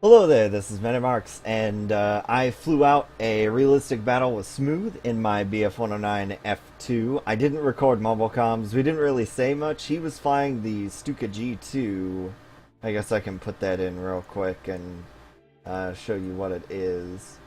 Hello there, this is Metamarks, and I flew out a realistic battle with Smooth in my BF-109 F-2. I didn't record mobile comms, we didn't really say much. He was flying the Stuka G-2. I guess I can put that in real quick and show you what it is.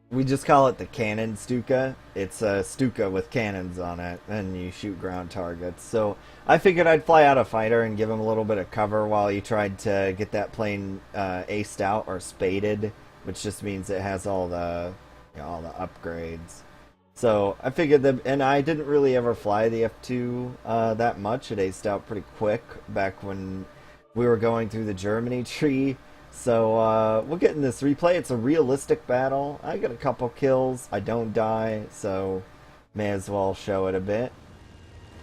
We just call it the Cannon Stuka. It's a Stuka with cannons on it, and you shoot ground targets. So I figured I'd fly out a fighter and give him a little bit of cover while he tried to get that plane aced out or spaded, which just means it has all the all the upgrades. So I figured that, and I didn't really ever fly the F2 that much. It aced out pretty quick back when we were going through the Germany tree. So we'll get in this replay. It's a realistic battle. I got a couple kills. I don't die, so may as well show it a bit.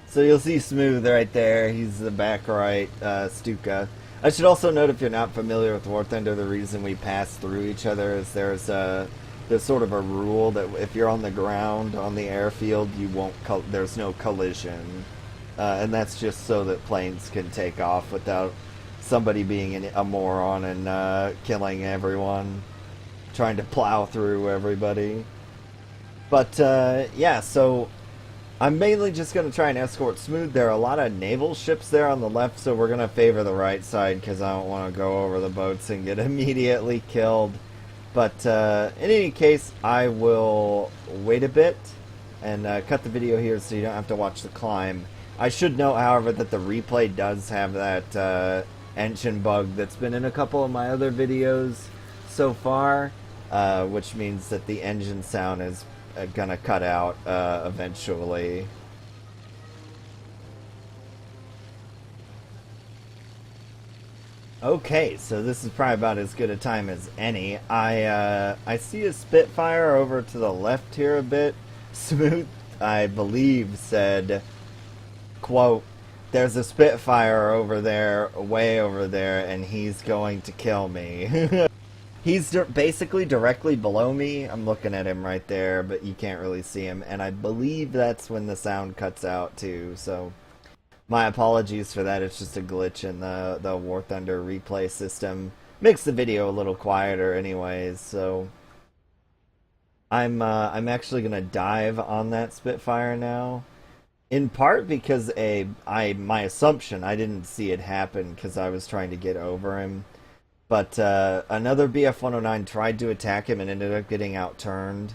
So you'll see Smooth right there. He's the back right Stuka. I should also note, if you're not familiar with War Thunder, the reason we pass through each other is there's sort of a rule that if you're on the ground on the airfield, you won't there's no collision, and that's just so that planes can take off without somebody being a moron and killing everyone, trying to plow through everybody. But yeah, so I'm mainly just going to try and escort Smooth. There are a lot of naval ships there on the left, so we're going to favor the right side because I don't want to go over the boats and get immediately killed. But in any case, I will wait a bit and cut the video here so you don't have to watch the climb. I should note, however, that the replay does have that engine bug that's been in a couple of my other videos so far, which means that the engine sound is gonna cut out eventually. Okay, so this is probably about as good a time as any. I see a Spitfire over to the left here a bit. Smooth, I believe, said, quote, "There's a Spitfire over there, way over there, and he's going to kill me." He's basically directly below me. I'm looking at him right there, but you can't really see him. And I believe that's when the sound cuts out too. So my apologies for that. It's just a glitch in the War Thunder replay system. Makes the video a little quieter anyways. So I'm actually gonna dive on that Spitfire now. In part because my assumption, I didn't see it happen because I was trying to get over him. But another BF-109 tried to attack him and ended up getting outturned.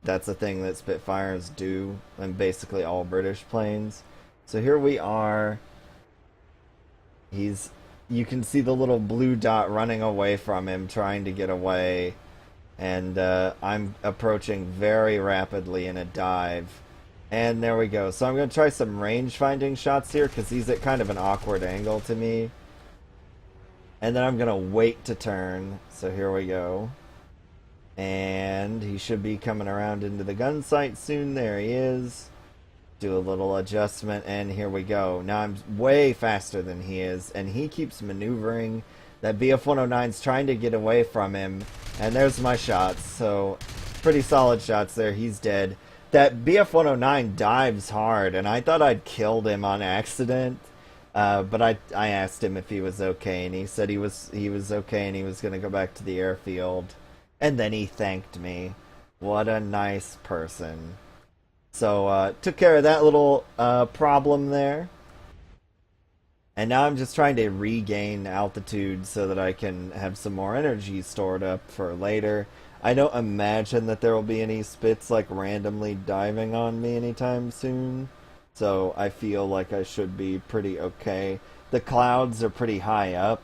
That's a thing that Spitfires do, and basically all British planes. So here we are. You can see the little blue dot running away from him, trying to get away. And I'm approaching very rapidly in a dive. And there we go. So I'm going to try some range finding shots here, because he's at kind of an awkward angle to me. And then I'm going to wait to turn. So here we go. And he should be coming around into the gun sight soon. There he is. Do a little adjustment, and here we go. Now I'm way faster than he is, and he keeps maneuvering. That BF-109's trying to get away from him. And there's my shots. So pretty solid shots there. He's dead. That BF-109 dives hard, and I thought I'd killed him on accident. But I asked him if he was okay, and he said he was okay, and he was going to go back to the airfield. And then he thanked me. What a nice person. So took care of that little problem there. And now I'm just trying to regain altitude so that I can have some more energy stored up for later. I don't imagine that there will be any spits like randomly diving on me anytime soon. So I feel like I should be pretty okay. The clouds are pretty high up,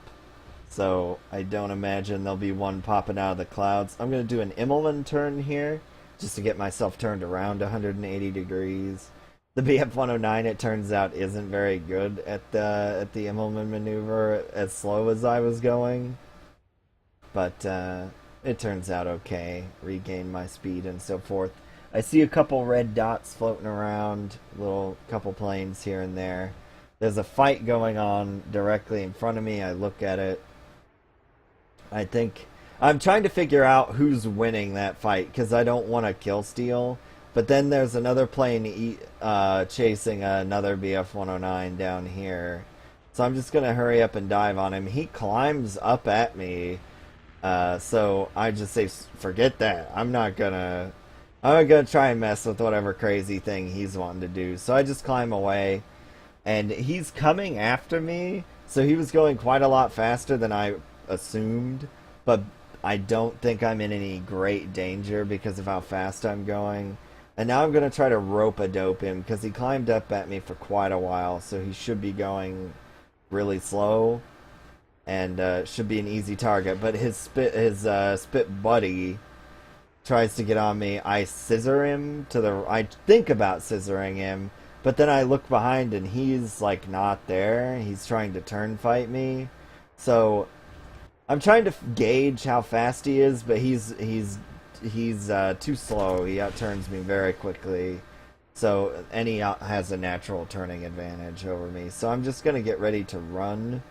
so I don't imagine there'll be one popping out of the clouds. I'm going to do an Immelman turn here, just to get myself turned around 180 degrees. The BF-109, it turns out, isn't very good at the Immelman maneuver, as slow as I was going. But it turns out okay. Regain my speed and so forth. I see a couple red dots floating around, little couple planes here and there. There's a fight going on directly in front of me. I look at it. I think I'm trying to figure out who's winning that fight, because I don't want to kill steal. But then there's another plane chasing another BF-109 down here. So I'm just going to hurry up and dive on him. He climbs up at me. So I just say, forget that. I'm not gonna try and mess with whatever crazy thing he's wanting to do. So I just climb away, and he's coming after me. So he was going quite a lot faster than I assumed, but I don't think I'm in any great danger because of how fast I'm going. And now I'm gonna try to rope-a-dope him because he climbed up at me for quite a while, so he should be going really slow and should be an easy target. But his spit buddy tries to get on me. I scissor him to the. I think about scissoring him, but then I look behind and he's like not there. He's trying to turn fight me, so I'm trying to gauge how fast he is, but he's too slow. He outturns me very quickly. So, and he has a natural turning advantage over me. So I'm just going to get ready to run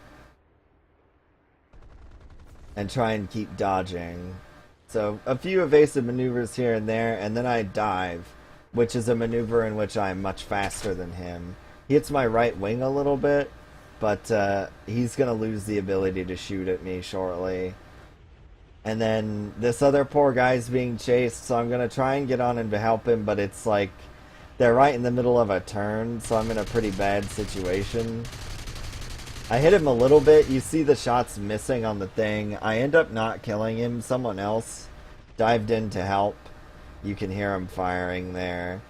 and try and keep dodging. So a few evasive maneuvers here and there, and then I dive, which is a maneuver in which I'm much faster than him. He hits my right wing a little bit, but he's going to lose the ability to shoot at me shortly. And then this other poor guy's being chased, so I'm going to try and get on him to help him, but it's like they're right in the middle of a turn, so I'm in a pretty bad situation. I hit him a little bit. You see the shots missing on the thing. I end up not killing him. Someone else dived in to help. You can hear him firing there,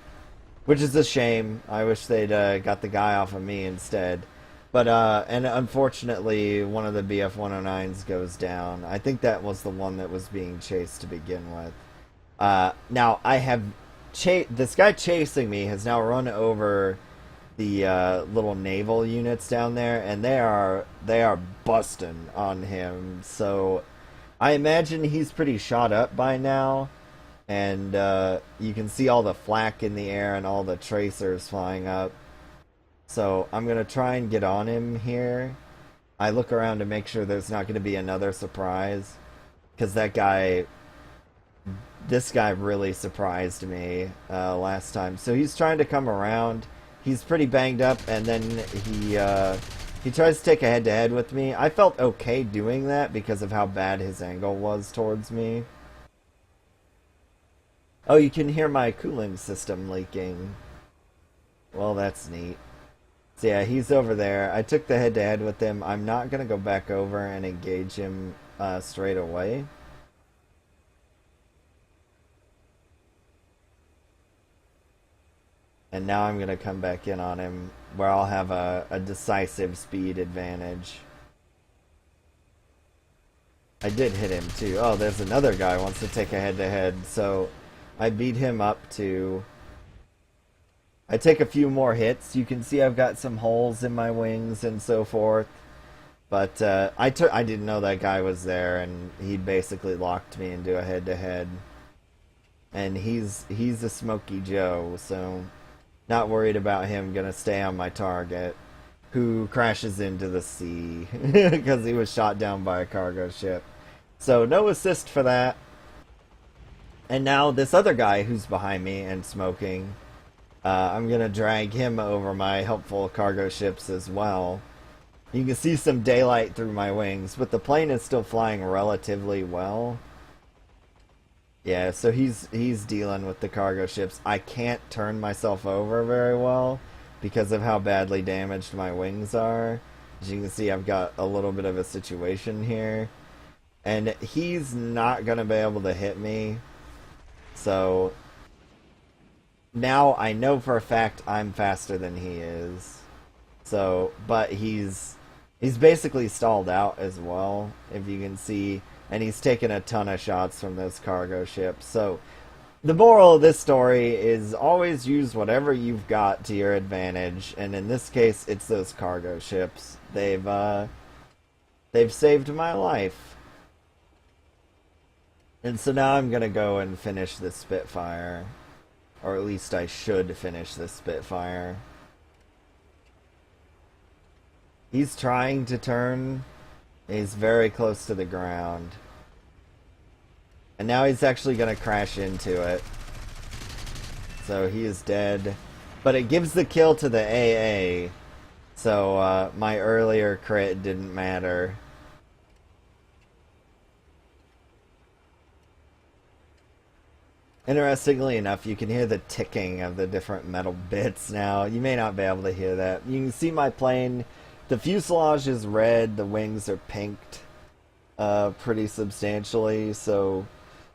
which is a shame. I wish they'd got the guy off of me instead. But, and unfortunately, one of the BF-109s goes down. I think that was the one that was being chased to begin with. Now, I have... this guy chasing me has now run over the little naval units down there, and they are busting on him. So I imagine he's pretty shot up by now, and you can see all the flak in the air and all the tracers flying up. So I'm gonna try and get on him here. I look around to make sure there's not gonna be another surprise, because this guy really surprised me last time. So he's trying to come around. He's pretty banged up, and then he tries to take a head-to-head with me. I felt okay doing that because of how bad his angle was towards me. Oh, you can hear my cooling system leaking. Well, that's neat. So yeah, he's over there. I took the head-to-head with him. I'm not going to go back over and engage him straight away. And now I'm going to come back in on him, where I'll have a decisive speed advantage. I did hit him, too. Oh, there's another guy who wants to take a head-to-head, so I beat him up, too. I take a few more hits. You can see I've got some holes in my wings and so forth. But I didn't know that guy was there, and he basically locked me into a head-to-head. And he's a Smoky Joe, so... not worried about him gonna stay on my target, who crashes into the sea because he was shot down by a cargo ship. So no assist for that. And now this other guy who's behind me and smoking, I'm gonna drag him over my helpful cargo ships as well. You can see some daylight through my wings, but the plane is still flying relatively well. Yeah, so he's dealing with the cargo ships. I can't turn myself over very well because of how badly damaged my wings are. As you can see, I've got a little bit of a situation here. And he's not going to be able to hit me. So now I know for a fact I'm faster than he is. So, but he's basically stalled out as well, if you can see. And he's taken a ton of shots from those cargo ships. So the moral of this story is always use whatever you've got to your advantage. And in this case, it's those cargo ships. They've saved my life. And so now I'm going to go and finish this Spitfire. Or at least I should finish this Spitfire. He's trying to turn. He's very close to the ground. And now he's actually going to crash into it. So he is dead. But it gives the kill to the AA. So my earlier crit didn't matter. Interestingly enough, you can hear the ticking of the different metal bits now. You may not be able to hear that. You can see my plane. The fuselage is red. The wings are pinked pretty substantially, so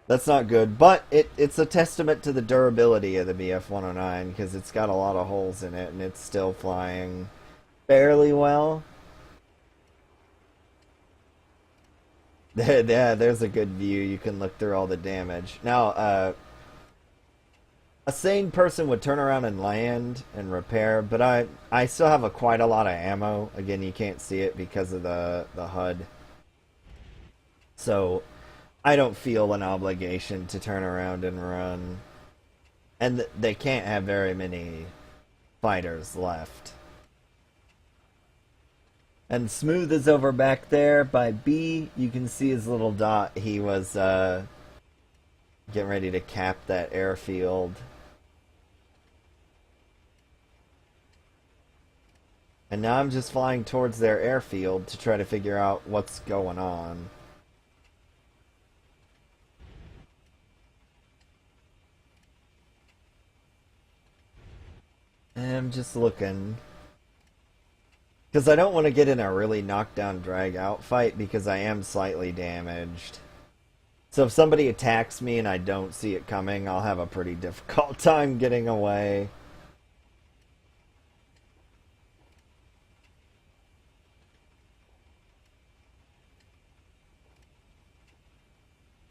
that's not good. But it's a testament to the durability of the BF-109 because it's got a lot of holes in it and it's still flying fairly well. Yeah, there's a good view. You can look through all the damage. Now, a sane person would turn around and land and repair, but I still have quite a lot of ammo. Again, you can't see it because of the HUD. So I don't feel an obligation to turn around and run. And they can't have very many fighters left. And Smooth is over back there by B. You can see his little dot. He was getting ready to cap that airfield. And now I'm just flying towards their airfield to try to figure out what's going on. And I'm just looking. Because I don't want to get in a really knockdown drag out fight because I am slightly damaged. So if somebody attacks me and I don't see it coming, I'll have a pretty difficult time getting away.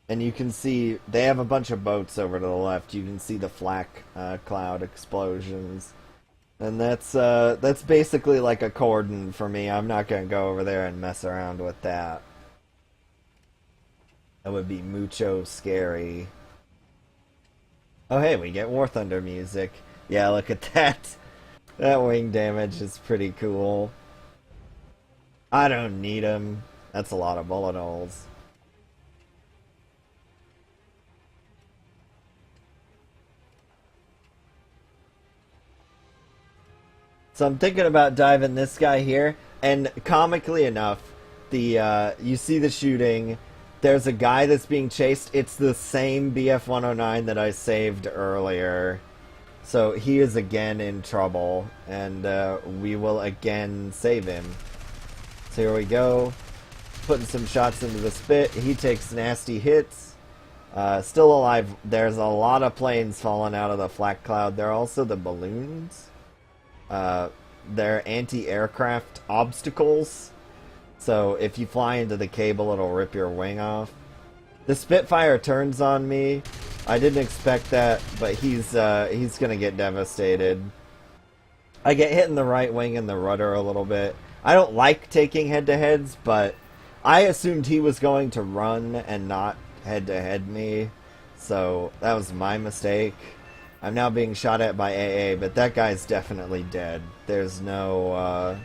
And you can see they have a bunch of boats over to the left. You can see the flak cloud explosions. And that's basically like a cordon for me. I'm not going to go over there and mess around with that. That would be mucho scary. Oh hey, we get War Thunder music. Yeah, look at that. That wing damage is pretty cool. I don't need them. That's a lot of bullet holes. So I'm thinking about diving this guy here, and comically enough, you see the shooting. There's a guy that's being chased. It's the same BF-109 that I saved earlier. So he is again in trouble, and we will again save him. So here we go. Putting some shots into the spit. He takes nasty hits. Still alive. There's a lot of planes falling out of the flak cloud. There are also the balloons. They're anti-aircraft obstacles. So if you fly into the cable, it'll rip your wing off. The Spitfire turns on me. I didn't expect that, but he's gonna get devastated. I get hit in the right wing and the rudder a little bit. I don't like taking head-to-heads, but I assumed he was going to run and not head-to-head me. So that was my mistake. I'm now being shot at by AA, but that guy's definitely dead. There's no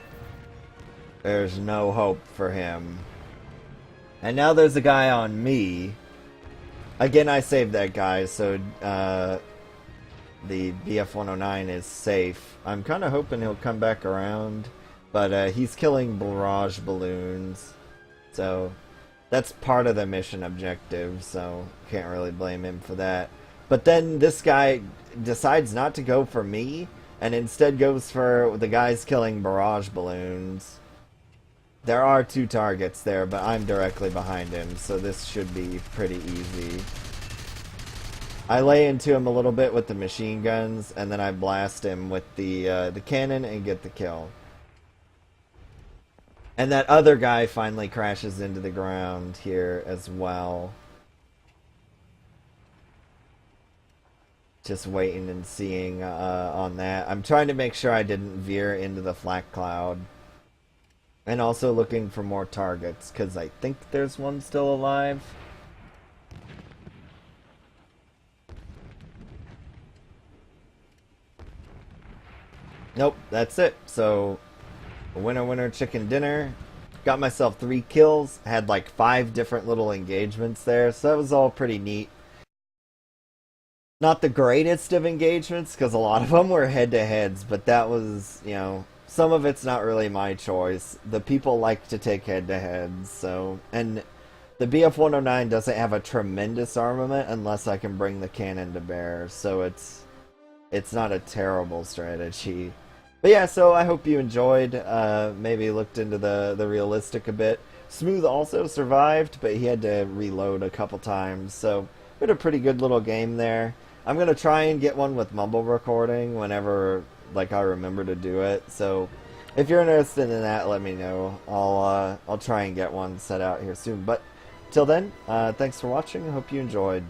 hope for him. And now there's a guy on me. Again, I saved that guy, so the BF-109 is safe. I'm kind of hoping he'll come back around, but he's killing barrage balloons. So that's part of the mission objective, so can't really blame him for that. But then this guy decides not to go for me, and instead goes for the guys killing barrage balloons. There are two targets there, but I'm directly behind him, so this should be pretty easy. I lay into him a little bit with the machine guns, and then I blast him with the cannon and get the kill. And that other guy finally crashes into the ground here as well. Just waiting and seeing on that. I'm trying to make sure I didn't veer into the flak cloud. And also looking for more targets, because I think there's one still alive. Nope, that's it. So, winner winner chicken dinner. Got myself 3 kills. Had like 5 different little engagements there, so that was all pretty neat. Not the greatest of engagements, because a lot of them were head-to-heads, but that was, you know, some of it's not really my choice. The people like to take head-to-heads, so... And the BF-109 doesn't have a tremendous armament unless I can bring the cannon to bear, so it's not a terrible strategy. But yeah, so I hope you enjoyed, maybe looked into the realistic a bit. Smooth also survived, but he had to reload a couple times, so we had a pretty good little game there. I'm going to try and get one with mumble recording whenever like I remember to do it, so if you're interested in that, let me know. I'll try and get one set out here soon, but till then, thanks for watching. I hope you enjoyed.